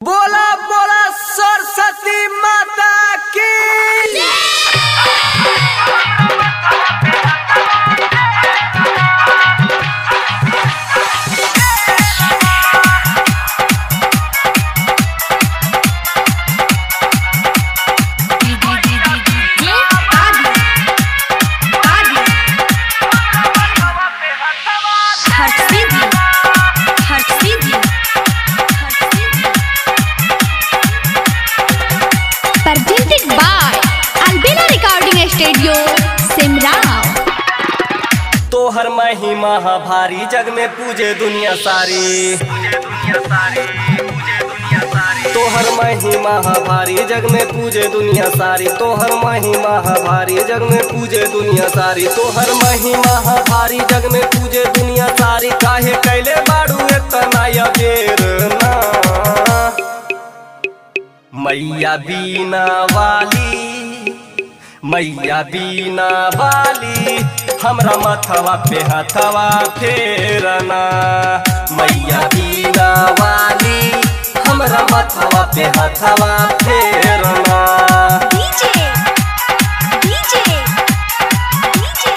बोला बोला सरस्वती माता की। स्टूडियो सिमराव। तोहर महिमा भारी जग में पूजे दुनिया सारी। तोहर महिमा भारी जग में पूजे दुनिया सारी। तोहर महिमा भारी जग में पूजे दुनिया सारी। तोहर महिमा भारी जग में पूजे दुनिया सारी। काहे कैले बाड़ू इतना बेर ना मैया बीना वाली। मैया बीना वाली हमरा मथवा पे हथवा फेरना। मैया बीना वाली हमरा मथवा पे हथवा फेरना। डीजे डीजे डीजे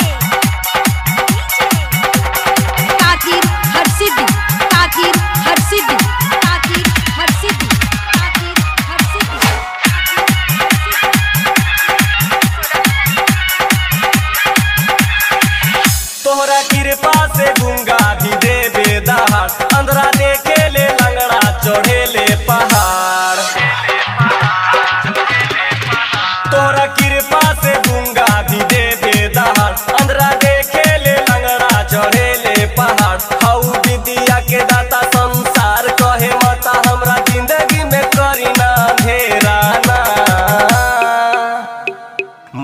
ताकीर हर सिद्धि, ताकीर हर सिद्धि, ताकीर हर सिद्धि, ताकीर हर सिद्धि। तोहरा कृपा से गूंगा भी देवे दहाड़। अंधरा देखे ले लंगड़ा चढ़े ले पहाड़। तोहरा कृपा से गूंगा भी देवे दहाड़। अंधरा देखे ले लंगड़ा चढ़े ले पहाड़। हऊ विद्या के दाता संसार कहे माता हमरा जिंदगी में करी ना अंधेरा ना।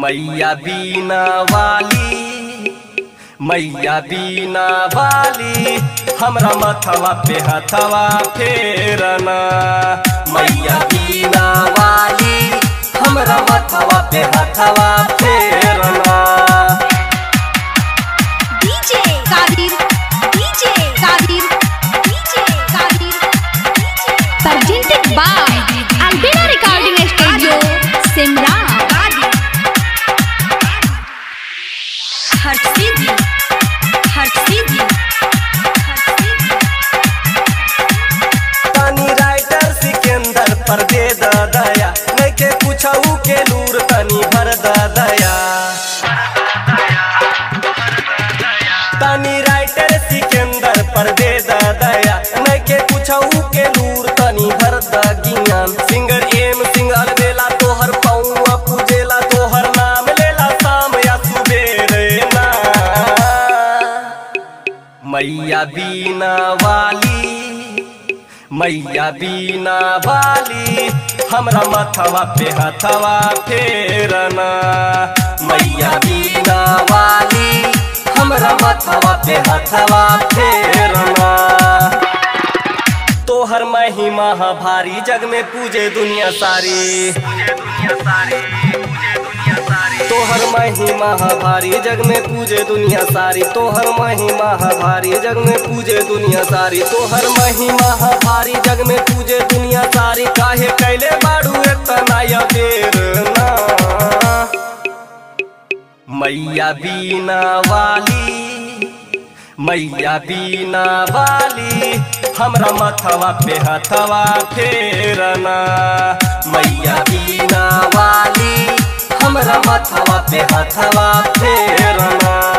मैया बीना वाली। मैया बीना वाली हमरा मथवा पे हथवा फेरना। मैया बीना वाली हमरा मथवा पे हथवा फेरना। DJ Takir, DJ Takir, DJ Takir. Presented by Albela recording studio Simrao. हर सिद्धि, हर सिद्धि, हर सिद्धि। तनी राइटर सिकंदर पर दे दया। नहीं के पूछऊ के लूर तनी भर दया। तनी राइटर सिकंदर पर दे दया। नहीं के पूछऊ के लूर तनी भर ज्ञान। सिंगर एम सिंह अलबेला तोहर पौआ पूजेला। तोहर नाम लेला शाम या सुबेरे ना। मैया बीना वाली। मैया बीना वाली हमरा मथवा पे हथवा फेरना। मैया बीना वाली हमरा मथवा पे हथवा फेरना। तोहर महिमा भारी जग में पूजे दुनिया सारी। तोहर महिमा भारी जग में पूजे दुनिया सारी। तोहर महिमा भारी जग में पूजे दुनिया सारी। तोहर महिमा भारी जग में पूजे दुनिया सारी। काहे कैले बाड़ू इतना बेर ना मैया बीना वाली। मैया बीना वाली हमरा मथवा पे हथवा फेरना। मैया बीना वाली हमरा मथवा पे हथवा फेरना।